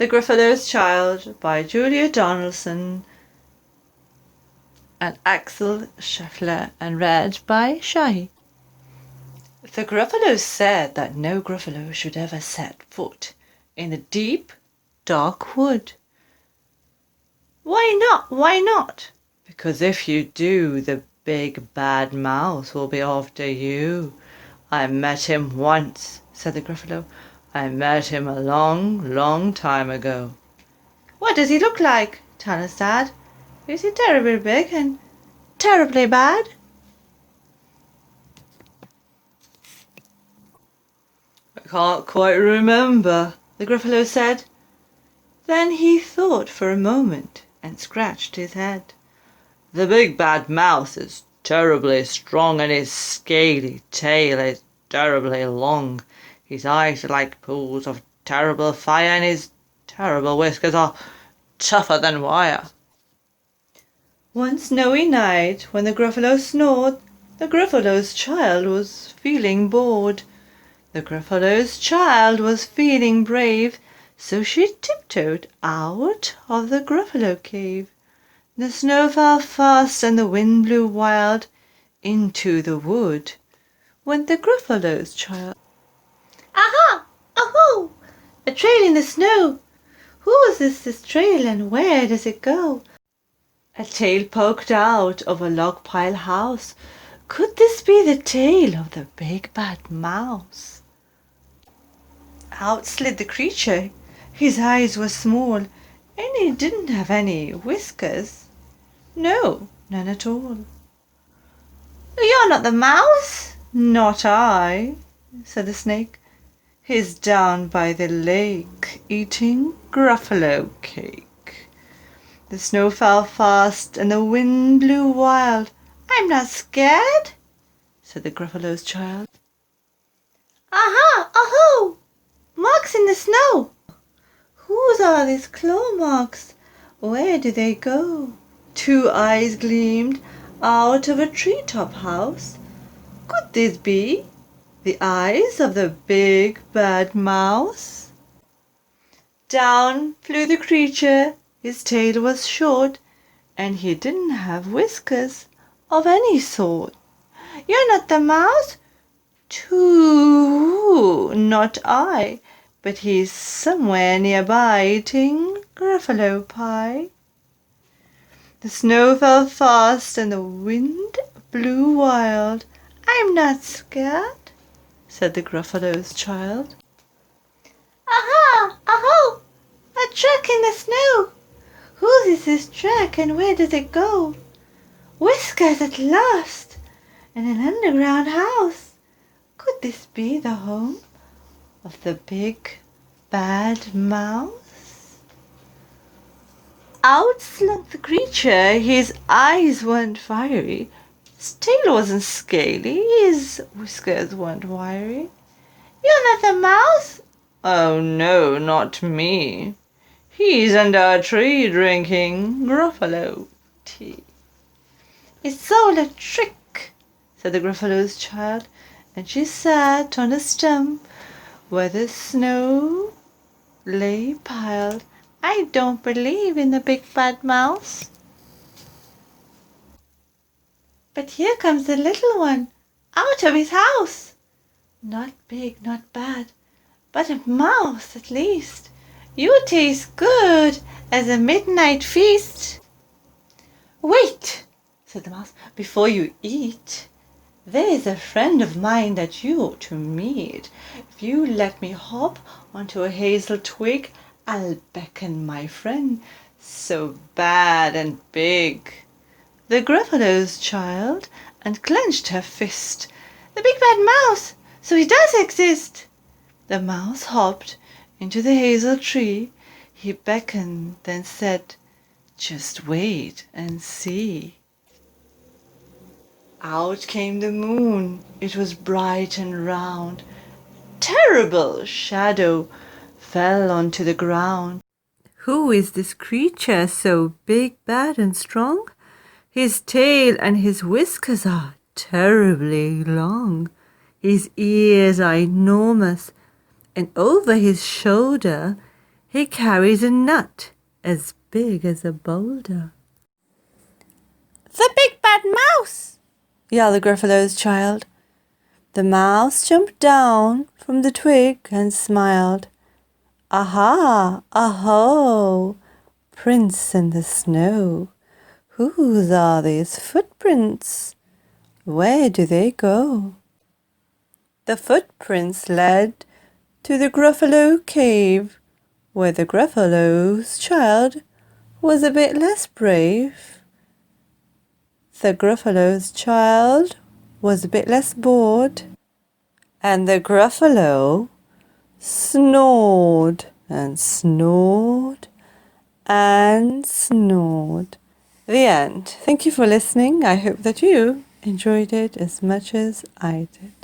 The Gruffalo's Child by Julia Donaldson and Axel Scheffler, and read by Shahy. The Gruffalo said that no Gruffalo should ever set foot in the deep, dark wood. Why not? Why not? Because if you do, the big bad mouse will be after you. I met him once, said the Gruffalo. I met him a long, long time ago. What does he look like? Tell us, Dad. Is he terribly big and terribly bad? I can't quite remember, the Gruffalo said. Then he thought for a moment and scratched his head. The big bad mouse is terribly strong, and his scaly tail is terribly long. His eyes are like pools of terrible fire, and his terrible whiskers are tougher than wire. One snowy night, when the Gruffalo snored, the Gruffalo's child was feeling bored. The Gruffalo's child was feeling brave, so she tiptoed out of the Gruffalo cave. The snow fell fast and the wind blew wild. Into the wood went the Gruffalo's child. Aha! Oh-ho! A trail in the snow! Whose is this trail and where does it go? A tail poked out of a log pile house. Could this be the tail of the big bad mouse? Out slid the creature. His eyes were small, and he didn't have any whiskers. No, none at all. You're not the mouse? Not I, said the snake. He's down by the lake, eating Gruffalo cake. The snow fell fast and the wind blew wild. I'm not scared, said the Gruffalo's child. Aha! Oh-ho! Marks in the snow! Whose are these claw marks? Where do they go? Two eyes gleamed out of a treetop house. Could this be the eyes of the big bad mouse? Down flew the creature. His tail was short, and he didn't have whiskers of any sort. You're not the mouse? Too, not I, but he's somewhere nearby eating Gruffalo pie. The snow fell fast and the wind blew wild. I'm not scared, said the Gruffalo's child. Aha! Aho! A track in the snow! Whose is this track and where does it go? Whiskers at last! And an underground house! Could this be the home of the big bad mouse? Out slunk the creature. His eyes weren't fiery. His tail wasn't scaly. His whiskers weren't wiry. You're not the mouse? Oh, no, not me. He's under a tree drinking Gruffalo tea. It's all a trick, said the Gruffalo's child, and she sat on a stump where the snow lay piled. I don't believe in the big bad mouse. But here comes the little one, out of his house. Not big, not bad, but a mouse at least. You taste good as a midnight feast. Wait, said the mouse, before you eat. There is a friend of mine that you ought to meet. If you let me hop onto a hazel twig, I'll beckon my friend, so bad and big. The Gruffalo's child unclenched her fist. The big bad mouse, so he does exist. The mouse hopped into the hazel tree. He beckoned, then said, just wait and see. Out came the moon. It was bright and round. Terrible shadow fell onto the ground. Who is this creature so big, bad, and strong? His tail and his whiskers are terribly long. His ears are enormous, and over his shoulder He carries a nut as big as a boulder. "The big bad mouse!" yelled the Gruffalo's child. The mouse jumped down from the twig and smiled. "Aha! Aho! Prince in the snow! Whose are these footprints? Where do they go?" The footprints led to the Gruffalo cave, where the Gruffalo's child was a bit less brave. The Gruffalo's child was a bit less bored, and the Gruffalo snored and snored and snored. The end. Thank you for listening. I hope that you enjoyed it as much as I did.